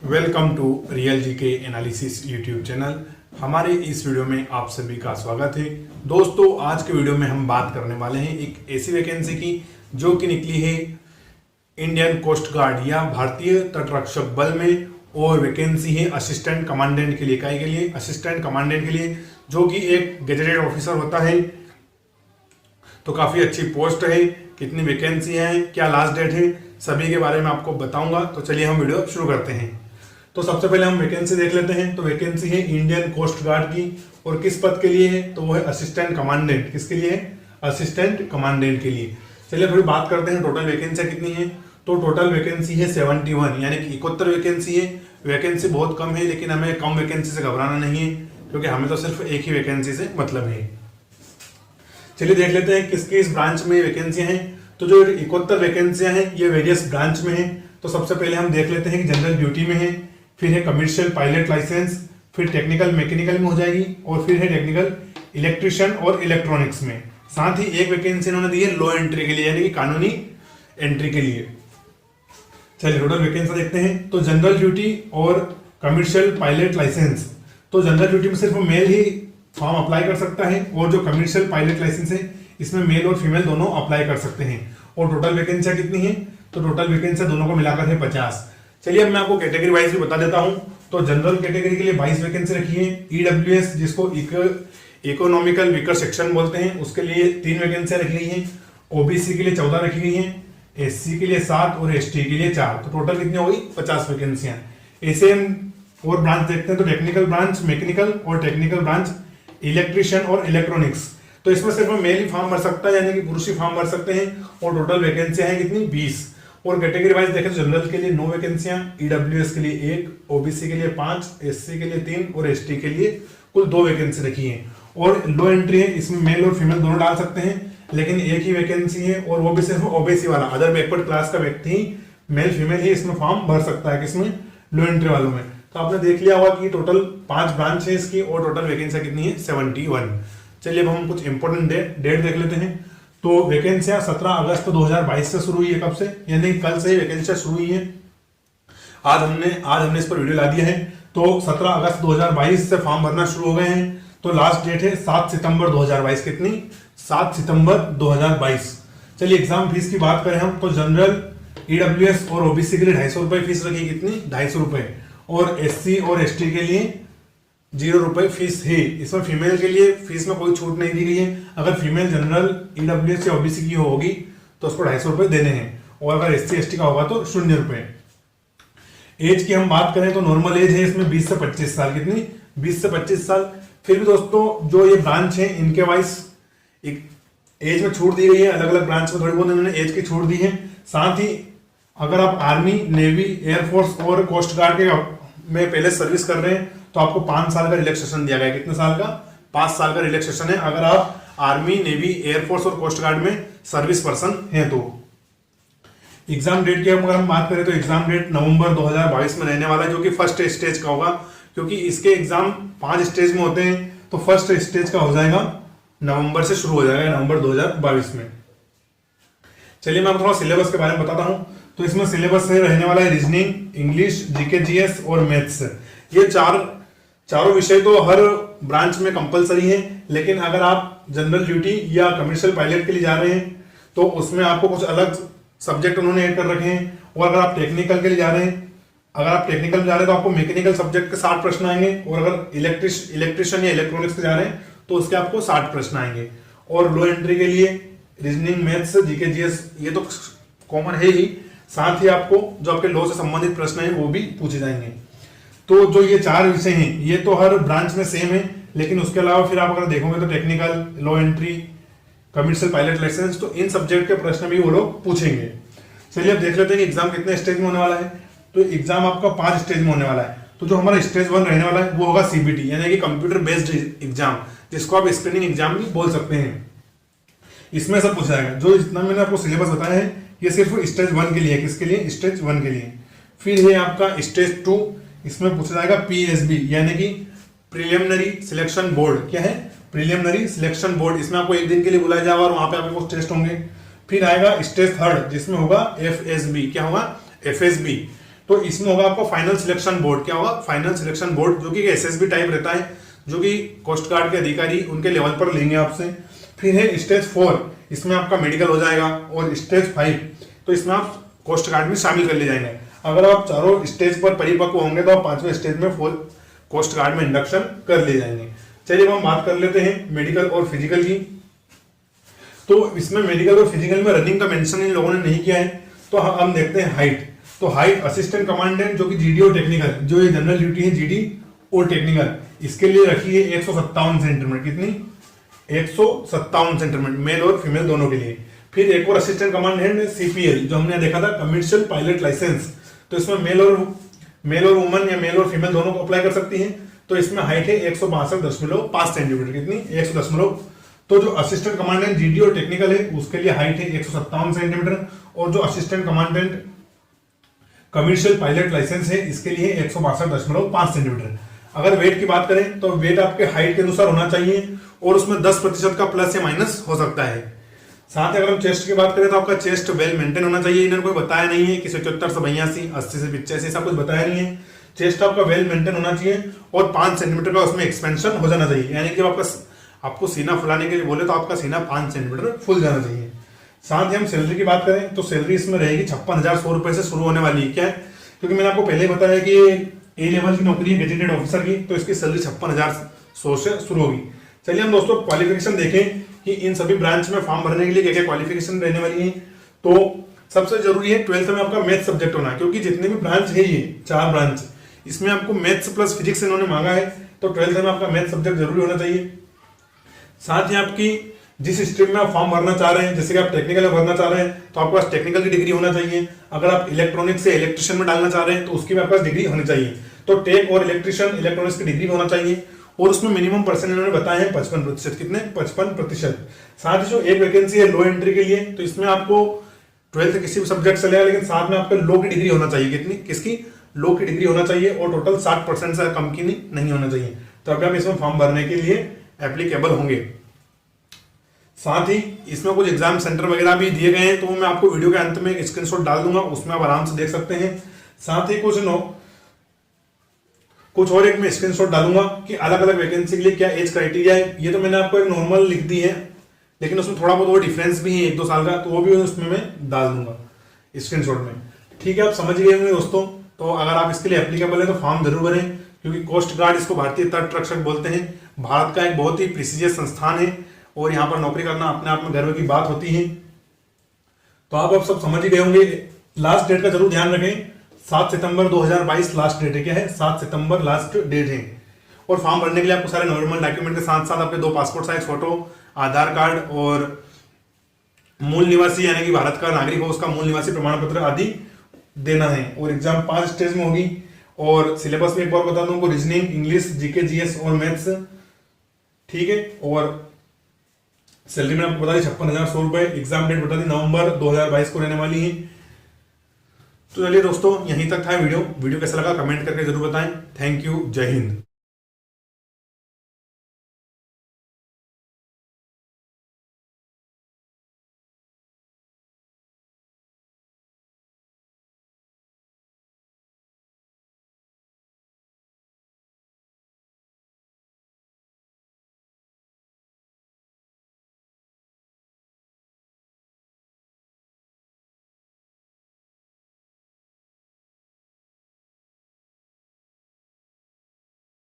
Welcome to real GK analysis YouTube channel. हमारे इस video में आप सभी का स्वागत है। दोस्तों, आज के वीडियो में हम बात करने वाले हैं एक ऐसी वैकेंसी की जो कि निकली है इंडियन कोस्ट गार्ड या भारतीय तटरक्षक बल में, और वैकेंसी है असिस्टेंट कमांडेंट के लिए। इकाई के लिए असिस्टेंट कमांडेंट के लिए, जो कि एक गेजेटेड ऑफिसर होता है। तो काफी अच्छी पोस्ट है। कितनी वैकेंसी है, क्या लास्ट डेट है, सभी के बारे में आपको बताऊंगा। तो चलिए हम वीडियो शुरू करते हैं। तो सबसे पहले हम वैकेंसी देख लेते हैं। तो वैकेंसी है इंडियन कोस्ट गार्ड की, और किस पद के लिए है, तो वो है असिस्टेंट कमांडेंट। किसके लिए है? असिस्टेंट कमांडेंट के लिए। चलिए थोड़ी बात करते हैं टोटल वैकेंसी कितनी है। तो टोटल वैकेंसी है 71, यानी कि 71 वैकेंसी है। वैकेंसी बहुत कम है, लेकिन हमें कम वैकेंसी से घबराना नहीं है, क्योंकि हमें तो सिर्फ एक ही वैकेंसी से मतलब है। चलिए देख लेते हैं किस किस ब्रांच में वैकेंसियां हैं। तो जो 71 वैकेंसियां हैं ये वेरियस ब्रांच में हैं। तो सबसे पहले हम देख लेते हैं कि जनरल ड्यूटी में है, फिर है कमर्शियल पायलट लाइसेंस, फिर टेक्निकल मैकेनिकल में हो जाएगी, और फिर है टेक्निकल इलेक्ट्रिशियन और इलेक्ट्रॉनिक्स में। साथ ही एक वैकेंसी इन्होंने दी है लॉ एंट्री के लिए, यानी कि कानूनी एंट्री के लिए। चलिए टोटल वैकेंसी देखते हैं। तो जनरल ड्यूटी और कमर्शियल पायलट लाइसेंस, तो जनरल ड्यूटी में सिर्फ मेल ही फॉर्म अप्लाई कर सकता है, और जो कमर्शियल पायलट लाइसेंस है इसमें मेल और फीमेल दोनों अप्लाई कर सकते हैं। और टोटल वैकेंसी कितनी है? तो टोटल वैकेंसी दोनों को मिलाकर है 50। चलिए अब मैं आपको कैटेगरी वाइज भी बता देता हूं। तो जनरल कैटेगरी के लिए 22 वैकेंसी रखी है। ईडब्ल्यूएस, जिसको इकोनॉमिकल वीकर सेक्शन बोलते हैं, उसके लिए 3 वैकेंसी रखी गई है। ओबीसी के लिए 14 रखी गई है, एससी के लिए 7 और एसटी के लिए 4। तो टोटल कितनी हो गई? 50 वैकेंसियां। ऐसे और ब्रांच देखते हैं। तो टेक्निकल ब्रांच मैकेनिकल, और टेक्निकल ब्रांच इलेक्ट्रिशियन और इलेक्ट्रॉनिक्स। तो इसमें सिर्फ मेल ही फॉर्म भर सकता है, यानी कि पुरुष ही फॉर्म भर सकते हैं। और टोटल वैकेंसी है कितनी? 20। और कैटेगरी वाइज देखें तो जनरल के लिए 9 वैकेंसियां, ईडब्ल्यूएस के लिए 1, ओबीसी के लिए 5, एससी के लिए 3 और एसटी के लिए कुल 2 वैकेंसी रखी है। और लो एंट्री है, इसमें मेल और फीमेल दोनों डाल सकते हैं, लेकिन एक ही वैकेंसी है, और वो भी सिर्फ ओबीसी वाला, अदर बैकवर्ड क्लास का व्यक्ति ही मेल फीमेल ही इसमें फॉर्म भर सकता है। किसमें? लो एंट्री वालों में। तो आपने देख लिया होगा कि टोटल 5 ब्रांच है इसकी, और टोटल वैकेंसी कितनी है? 71। चलिए अब हम कुछ इंपॉर्टेंट डेट देख लेते हैं। तो वैकेंसियां 17 अगस्त 2022 से शुरू हुई है। कब से? यानी कल से ही वैकेंसियां शुरू हुई है। आज हमने इस पर वीडियो ला दिया है। तो 17 अगस्त 2022 से फॉर्म भरना शुरू हो गए हैं। तो लास्ट डेट है 7 सितंबर 2022। कितनी? 7 सितंबर 2022। चलिए एग्जाम फीस की बात करें हम, तो जनरल, ईडब्ल्यूएस और ओबीसी के लिए 250 रुपए फीस रखी। कितनी? 250 रुपए। और एससी और एसटी के लिए 0 रुपए फीस है। इसमें फीमेल के लिए फीस में कोई छूट नहीं दी गई है। अगर फीमेल जनरल, ईडब्ल्यूएस या ओबीसी की होगी तो उसको 250 रुपए देने हैं, और अगर एससी एसटी का होगा तो 0 रुपए। एज की हम बात करें तो नॉर्मल एज है इसमें 20 से 25 साल। कितनी? 20 से 25 साल। फिर भी दोस्तों जो ये ब्रांच है इनके वाइज एक एज में छूट दी गई है। अलग अलग ब्रांच में थोड़ी बहुत इन्होंने एज की छूट दी है। साथ ही अगर आप आर्मी, नेवी, एयरफोर्स और कोस्ट गार्ड के में पहले सर्विस कर रहे हैं तो आपको 5 साल का रिलैक्सेशन दिया गया है। कितने साल का? 5 साल का रिलैक्सेशन है, अगर आप आर्मी, नेवी, एयरफोर्स और कोस्ट गार्ड में सर्विस पर्सन हैं तो। एग्जाम डेट की अगर हम बात करें तो एग्जाम डेट नवंबर 2022 में रहने वाला है, जो कि फर्स्ट स्टेज का होगा, क्योंकि इसके एग्जाम 5 स्टेज में होते हैं। तो फर्स्ट स्टेज का हो जाएगा नवंबर से शुरू हो जाएगा, नवंबर 2022 में। चलिए मैं आपको थोड़ा सिलेबस के बारे में बताता हूं। तो इसमें सिलेबस से रहने वाला है रीजनिंग, इंग्लिश, जीके जीएस और मैथ्स। ये चारों विषय तो हर ब्रांच में कंपलसरी है, लेकिन अगर आप जनरल ड्यूटी या कमर्शियल पायलट के लिए जा रहे हैं तो उसमें आपको कुछ अलग सब्जेक्ट उन्होंने ऐड कर रखे हैं। और अगर आप टेक्निकल के लिए जा रहे हैं, तो आपको मैकेनिकल सब्जेक्ट के 60 प्रश्न आएंगे, और अगर इलेक्ट्रिशियन या इलेक्ट्रॉनिक्स के जा रहे हैं तो उसके आपको 60 प्रश्न आएंगे। और लो एंट्री के लिए रीजनिंग, मैथ्स, जीके जीएस ये तो कॉमन है ही, साथ ही आपको जो आपके लॉ से संबंधित प्रश्न है वो भी पूछे जाएंगे। तो जो ये 4 विषय हैं ये तो हर ब्रांच में सेम है, लेकिन उसके अलावा फिर आप अगर देखोगे तो technical, law entry, commercial pilot license, तो इन सब्जेक्ट के प्रश्न भी वो लोग पूछेंगे। चलिए अब देख लेते हैं कि एग्जाम कितने स्टेज में होने वाला है। तो एग्जाम आपका 5 स्टेज में होने वाला है। तो जो हमारा स्टेज 1 रहने वाला है वो होगा सीबीटी, यानी कि कंप्यूटर बेस्ड एग्जाम, जिसको आप स्क्रीनिंग एग्जाम भी बोल सकते हैं। इसमें सब पूछा जाएगा। जो जितना मैंने आपको सिलेबस बताया है ये सिर्फ स्टेज 1 के लिए है। किसके लिए? स्टेज 1 के लिए। फिर है आपका स्टेज 2, इसमें पूछा जाएगा पीएसबी, यानी कि प्रिलिमिनरी सिलेक्शन बोर्ड। क्या है? Preliminary selection board. इसमें आपको 1 दिन के लिए बुलाया जाएगा और वहां पे आपके कुछ टेस्ट होंगे। फिर आएगा स्टेज 3 जिसमें होगा एफएसबी। क्या होगा? एफएसबी। तो इसमें होगा आपको फाइनल सिलेक्शन बोर्ड। क्या होगा? फाइनल सिलेक्शन बोर्ड, जो कि एसएसबी टाइप रहता है, जो कि कोस्ट गार्ड के अधिकारी उनके लेवल पर लेंगे आपसे। फिर है स्टेज 4, इसमें आपका मेडिकल हो जाएगा। और स्टेज 5, तो इसमें आप कोस्ट गार्ड में शामिल कर ले जाएंगे। अगर आप चारों स्टेज पर परिपक्व होंगे तो आप 5वें स्टेज में कोस्ट गार्ड में इंडक्शन कर ले जाएंगे। चलिए अब हम बात कर लेते हैं मेडिकल और फिजिकल की। तो इसमें मेडिकल और फिजिकल में रनिंग का मेंशन इन लोगों ने नहीं किया है। तो हम देखते हैं हाइट। तो हाइट असिस्टेंट कमांडेंट, जो कि जीडी और टेक्निकल, जो ये जनरल ड्यूटी है जीडी और टेक्निकल, इसके लिए रखी है 157 सेंटीमीटर। कितनी? 157 सेंटीमीटर, मेल और फीमेल दोनों के लिए। फिर एक और असिस्टेंट कमांडेंट सीपीएल, जो हमने देखा था कमर्शियल पायलट लाइसेंस, तो इसमें मेल और वुमन या मेल और फीमेल दोनों को अप्लाई कर सकती हैं। तो इसमें हाइट है 162.5 सेंटीमीटर। कितनी? 100। तो जो असिस्टेंट कमांडेंट जीडी और टेक्निकल है उसके लिए हाइट है 157 सेंटीमीटर, और जो assistant commandant commercial pilot license है इसके लिए 162.5 सेंटीमीटर। अगर वेट की बात करें तो वेट आपके हाइट के अनुसार होना चाहिए, और उसमें 10% का प्लस या माइनस हो सकता है। साथ ही अगर हम चेस्ट की बात करें तो आपका चेस्ट वेल मेंटेन होना चाहिए। इन्होंने कोई बताया नहीं है कि 77 से 82, 80 से 85 ऐसा कुछ बताया नहीं है। चेस्ट आपका वेल मेंटेन होना चाहिए, और 5 सेंटीमीटर का उसमें एक्सपेंशन हो जाना चाहिए। यानी कि आपको सीना फुलाने के लिए बोले तो आपका सीना 5 सेंटीमीटर फुल जाना चाहिए। साथ ही हम सैलरी की बात करें तो सैलरी इसमें रहेगी 56,100 रुपए से शुरू होने वाली है। क्या है? क्योंकि मैंने आपको पहले बताया कि ए लेवल की नौकरी है गेजेटेड ऑफिसर की, तो इसकी सैलरी 56,100 से शुरू होगी। चलिए हम दोस्तों क्वालिफिकेशन देखें कि इन सभी ब्रांच में फॉर्म भरने के लिए क्या क्या क्वालिफिकेशन रहने वाली है। तो सबसे जरूरी है 12th में आपका मैथ सब्जेक्ट होना, क्योंकि जितने भी ब्रांच है ये 4 ब्रांच, इसमें आपको मैथ्स प्लस फिजिक्स इन्होंने मांगा है, तो 12th में आपका मैथ सब्जेक्ट जरूरी होना चाहिए। साथ ही आपकी जिस स्ट्रीम में आप फॉर्म भरना चाह रहे हैं, जैसे कि आप टेक्निकल में भरना चाह रहे हैं तो आपके पास टेक्निकल की डिग्री होना चाहिए। अगर आप इलेक्ट्रॉनिक्स से इलेक्ट्रिशियन में डालना चाह रहे हैं तो उसकी भी आपके पास डिग्री होनी चाहिए। तो टेक और इलेक्ट्रिशियन इलेक्ट्रॉनिक्स की डिग्री होना चाहिए, और उसमें मिनिमम परसेंट इन्होंने बताया है 55%। कितने? 55%। साथ ही जो एक वैकेंसी है लो एंट्री के लिए, तो इसमें आपको 12th किसी भी सब्जेक्ट चलेगा, लेकिन साथ में आपका लो की डिग्री होना चाहिए। कितनी? किसकी? लो की डिग्री होना चाहिए, और टोटल 60% से कम की नहीं होना चाहिए। तो अभी आप इसमें फॉर्म भरने के लिए एप्लीकेबल होंगे। साथ ही इसमें कुछ एग्जाम सेंटर वगैरह भी दिए गए हैं, तो मैं आपको वीडियो के अंत में एक स्क्रीनशॉट डाल दूंगा, उसमें आप आराम से देख सकते हैं। साथ ही कुछ और एक मैं स्क्रीनशॉट डालूंगा कि अलग अलग वैकेंसी के लिए क्या एज क्राइटेरिया है। ये तो मैंने आपको एक नॉर्मल लिख दी है, लेकिन उसमें थोड़ा बहुत और डिफरेंस भी है 1-2 साल का, तो वो भी उसमें मैं डाल दूंगा स्क्रीनशॉट में। ठीक है, आप समझ गए होंगे दोस्तों। तो अगर आप इसके लिए एप्लीकेबल है तो फॉर्म जरूर भरें, क्योंकि कोस्ट गार्ड इसको भारतीय तट रक्षक बोलते हैं। भारत का एक बहुत ही प्रेस्टिजियस संस्थान है, और यहाँ पर नौकरी करना अपने आप में गर्व की बात होती है। तो आप सब समझ ही गए होंगे। लास्ट डेट का जरूर ध्यान रखें, 7 सितंबर 2022 लास्ट डेट है। क्या है? 7 सितंबर लास्ट डेट है। और फॉर्म भरने के लिए आपको सारे नॉर्मल डॉक्यूमेंट के साथ साथ आपके 2 पासपोर्ट साइज फोटो, आधार कार्ड, और मूल निवासी यानी कि भारत का नागरिक हो उसका मूल निवासी प्रमाण पत्र आदि देना है। और एग्जाम 5 स्टेज में होगी। और सिलेबस में एक बार बता दूं, रीजनिंग, इंग्लिश, जीके, जीएस और मैथ्स। ठीक है, और सैलरी मैंने आपको बता दी 56,100 रुपए। एग्जाम डेट बता दी नवंबर 2022 को रहने वाली है। तो चलिए दोस्तों, यहीं तक था वीडियो कैसा लगा कमेंट करके जरूर बताएं। थैंक यू, जय हिंद।